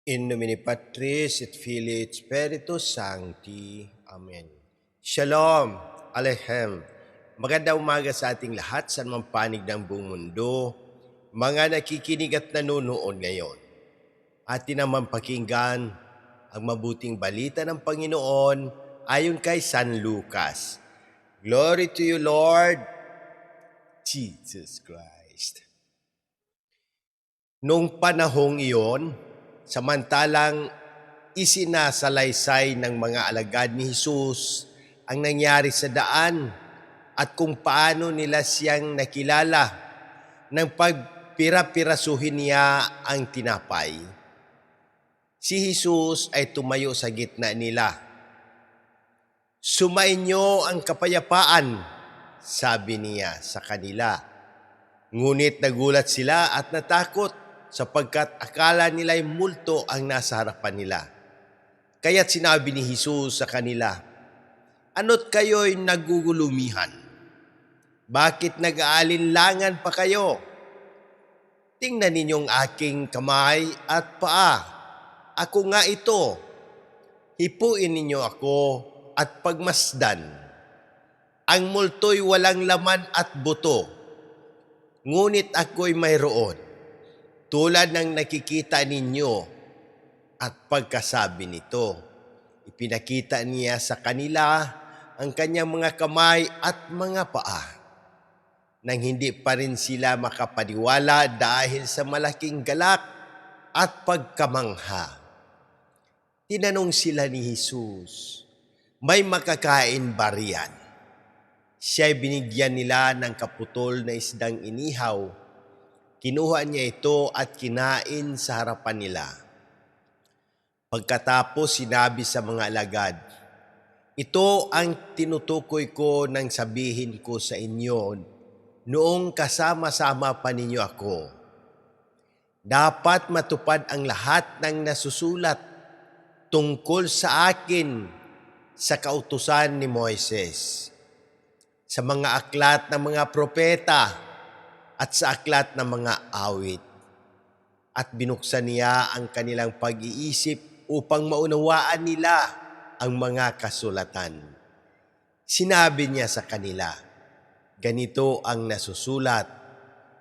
In nomine Patris et Filii et Spiritus Sancti. Amen. Shalom. Aleichem. Magandang umaga sa ating lahat sa mga panig ng buong mundo. Mga nakikinig at nanonood ngayon. Atin naman pakinggan ang mabuting balita ng Panginoon ayon kay San Lucas. Glory to you, Lord Jesus Christ. Noong panahong iyon, samantalang isinasalaysay ng mga alagad ni Jesus ang nangyari sa daan at kung paano nila siyang nakilala nang pagpira-pirasuhin niya ang tinapay. Si Jesus ay tumayo sa gitna nila. "Sumainyo ang kapayapaan," sabi niya sa kanila. Ngunit nagulat sila at natakot sapagkat akala nila'y multo ang nasa harapan nila. Kaya't sinabi ni Jesus sa kanila, "Ano't kayo'y nagugulumihan? Bakit nag-aalinlangan pa kayo? Tingnan ninyong aking kamay at paa. Ako nga ito. Hipuin ninyo ako at pagmasdan. Ang multo'y walang laman at buto, ngunit ako'y mayroon, tulad ng nakikita ninyo." At pagkasabi nito, ipinakita niya sa kanila ang kanyang mga kamay at mga paa. Nang hindi pa rin sila makapaniwala dahil sa malaking galak at pagkamangha, tinanong sila ni Jesus, "May makakain ba riyan?" Siya'y binigyan nila ng kaputol na isdang inihaw. Kinuha niya ito at kinain sa harapan nila. Pagkatapos sinabi sa mga alagad, "Ito ang tinutukoy ko nang sabihin ko sa inyo noong kasama-sama pa ninyo ako. Dapat matupad ang lahat ng nasusulat tungkol sa akin sa kautusan ni Moises, sa mga aklat ng mga propeta at sa aklat ng mga awit." At binuksan niya ang kanilang pag-iisip upang maunawaan nila ang mga kasulatan. Sinabi niya sa kanila, "Ganito ang nasusulat,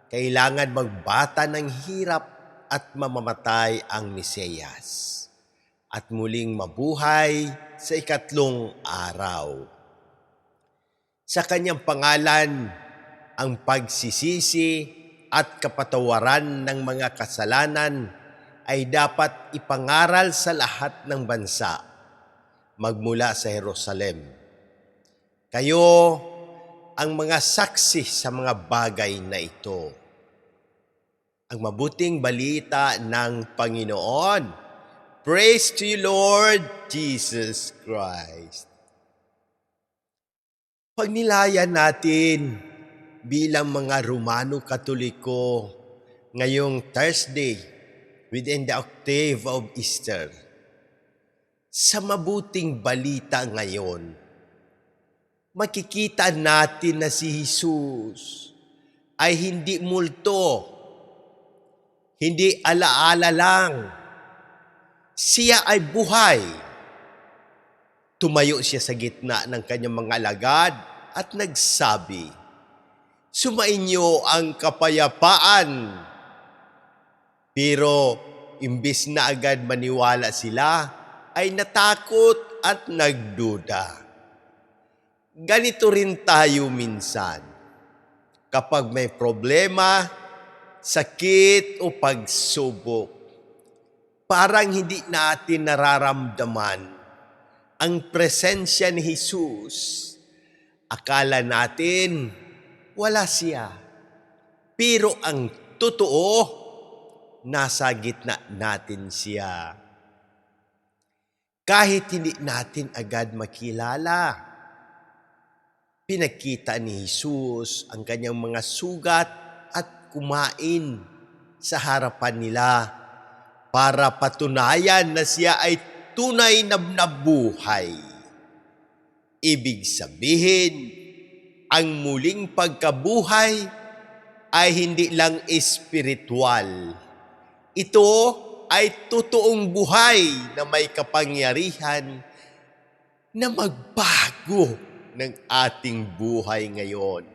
kailangan magbata ng hirap at mamamatay ang Mesiyas, at muling mabuhay sa ikatlong araw. Sa kanyang pangalan, ang pagsisisi at kapatawaran ng mga kasalanan ay dapat ipangaral sa lahat ng bansa, magmula sa Jerusalem. Kayo ang mga saksi sa mga bagay na ito." Ang mabuting balita ng Panginoon. Praise to you, Lord Jesus Christ. Pagnilayan natin bilang mga Romano Katoliko ngayong Thursday within the octave of Easter. Sa mabuting balita ngayon, makikita natin na si Jesus ay hindi multo, hindi alaala lang. Siya ay buhay. Tumayo siya sa gitna ng kanyang mga alagad at nagsabi, "Sumainyo ang kapayapaan." Pero imbis na agad maniwala sila, ay natakot at nagduda. Ganito rin tayo minsan. Kapag may problema, sakit o pagsubok, parang hindi natin nararamdaman ang presensya ni Jesus. Akala natin wala siya. Pero ang totoo, nasa gitna natin siya. Kahit hindi natin agad makilala, pinakita ni Jesus ang kanyang mga sugat at kumain sa harapan nila para patunayan na siya ay tunay na nabuhay. Ibig sabihin, ang muling pagkabuhay ay hindi lang espiritual. Ito ay totoong buhay na may kapangyarihan na magbago ng ating buhay ngayon.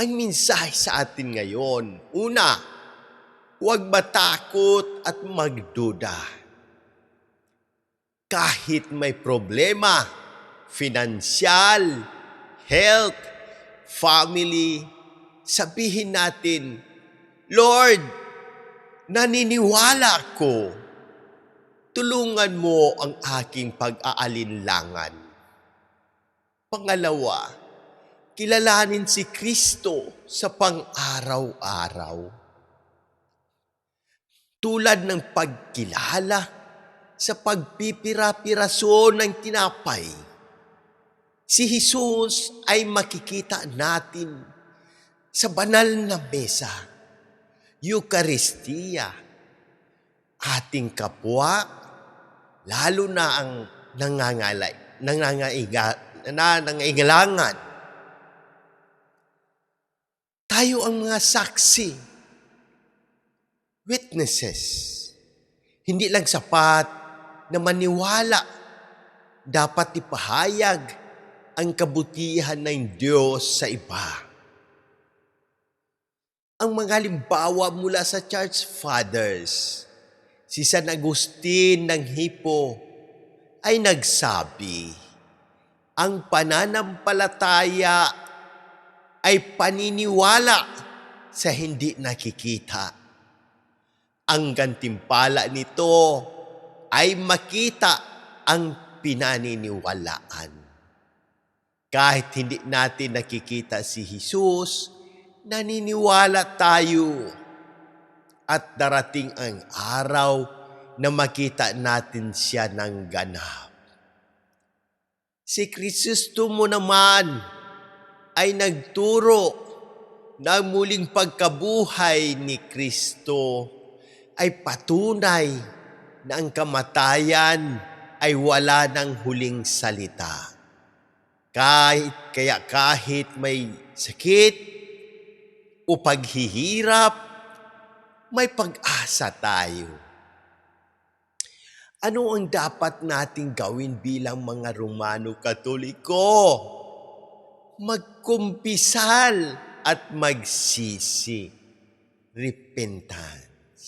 Ang mensahe sa atin ngayon, una, huwag matakot at magduda. Kahit may problema, finansyal, health, family, sabihin natin, Lord, naniniwala ko. Tulungan mo ang aking pag-aalinlangan. Pangalawa, kilalanin si Kristo sa pang-araw-araw. Tulad ng pagkilala sa pagpipira-piraso ng tinapay, si Jesus ay makikita natin sa banal na mesa, Eucharistia, ating kapwa, lalo na ang nangangailangan. Tayo ang mga saksi, witnesses. Hindi lang sapat na maniwala, dapat ipahayag ang kabutihan ng Diyos sa iba. Ang mga halimbawa mula sa Church Fathers, si San Agustin ng Hippo ay nagsabi, ang pananampalataya ay paniniwala sa hindi nakikita. Ang gantimpala nito ay makita ang pinaniniwalaan. Kahit hindi natin nakikita si Jesus, naniniwala tayo. At darating ang araw na makita natin siya ng ganap. Si Kristo mo naman ay nagturo na ang muling pagkabuhay ni Kristo ay patunay na ang kamatayan ay wala ng huling salita. Kahit may sakit o paghihirap, may pag-asa tayo. Ano ang dapat nating gawin bilang mga Romano Katoliko? Magkumpisal at magsisi. Repentance.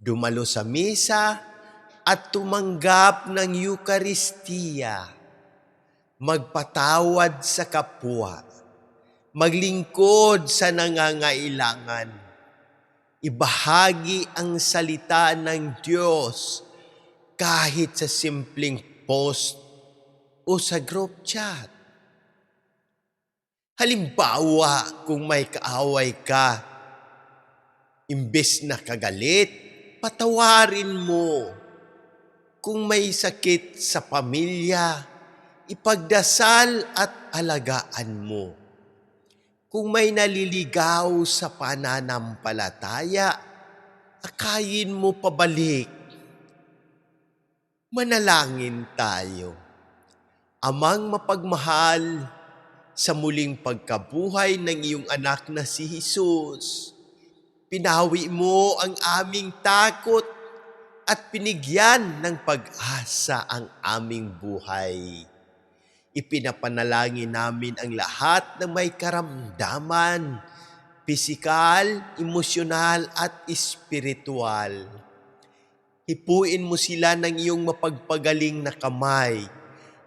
Dumalo sa misa at tumanggap ng Eucharistia. Magpatawad sa kapwa. Maglingkod sa nangangailangan. Ibahagi ang salita ng Diyos kahit sa simpleng post o sa group chat. Halimbawa, kung may kaaway ka, imbes na kagalit, patawarin mo. Kung may sakit sa pamilya, ipagdasal at alagaan mo. Kung may naliligaw sa pananampalataya, akayin mo pabalik. Manalangin tayo. Amang mapagmahal, sa muling pagkabuhay ng iyong anak na si Jesus, pinawi mo ang aming takot at pinigyan ng pag-asa ang aming buhay. Ipinapanalangin namin ang lahat ng may karamdaman, pisikal, emosyonal at espiritual. Hipuin mo sila ng iyong mapagpagaling na kamay,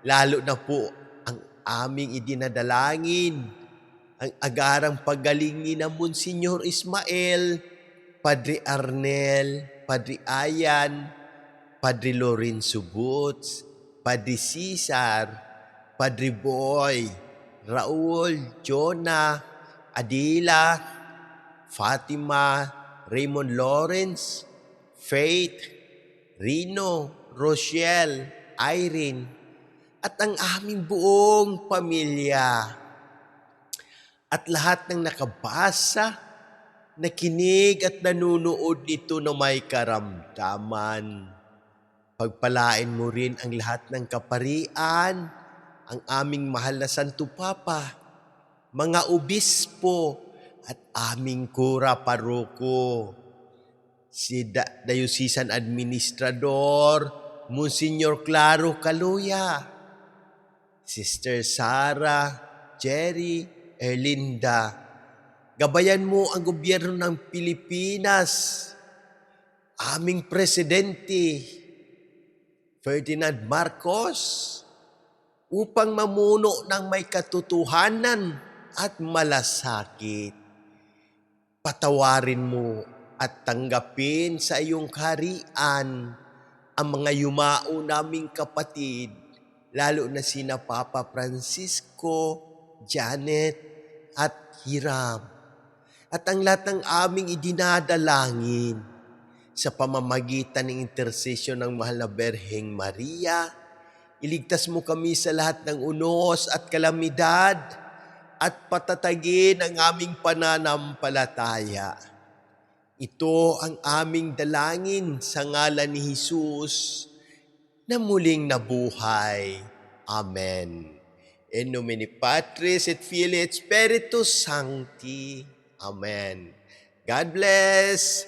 lalo na po ang aming idinadalangin, ang agarang paggaling ni na Monsignor Ismael, Padre Arnel, Padre Ayan, Padre Lorenzo Boots, Padre Cesar, Padre Boy, Raul, Jonah, Adila, Fatima, Raymond Lawrence, Faith, Rino, Rochelle, Irene, at ang aming buong pamilya. At lahat ng nakabasa, nakinig at nanunood nito na may karamdaman. Pagpalain mo rin ang lahat ng kaparian, ang aming mahal na Santo Papa, mga obispo, at aming kura paroko, si Diocesan Administrador Monsignor Claro Caluya, Sister Sara, Jerry, Erlinda. Gabayan mo ang gobyerno ng Pilipinas, aming Presidente Ferdinand Marcos, upang mamuno ng may katotohanan at malasakit. Patawarin mo at tanggapin sa iyong kaharian ang mga yumao naming kapatid, lalo na sina Papa Francisco, Janet, at Hiram. At ang lahat ng aming idinadalangin sa pamamagitan ng intersesyon ng Mahal na Berheng Maria, iligtas mo kami sa lahat ng unos at kalamidad at patatagin ang aming pananampalataya. Ito ang aming dalangin sa ngalan ni Jesus na muling nabuhay. Amen. In nomine Patris et Filii et Spiritus Sancti. Amen. God bless.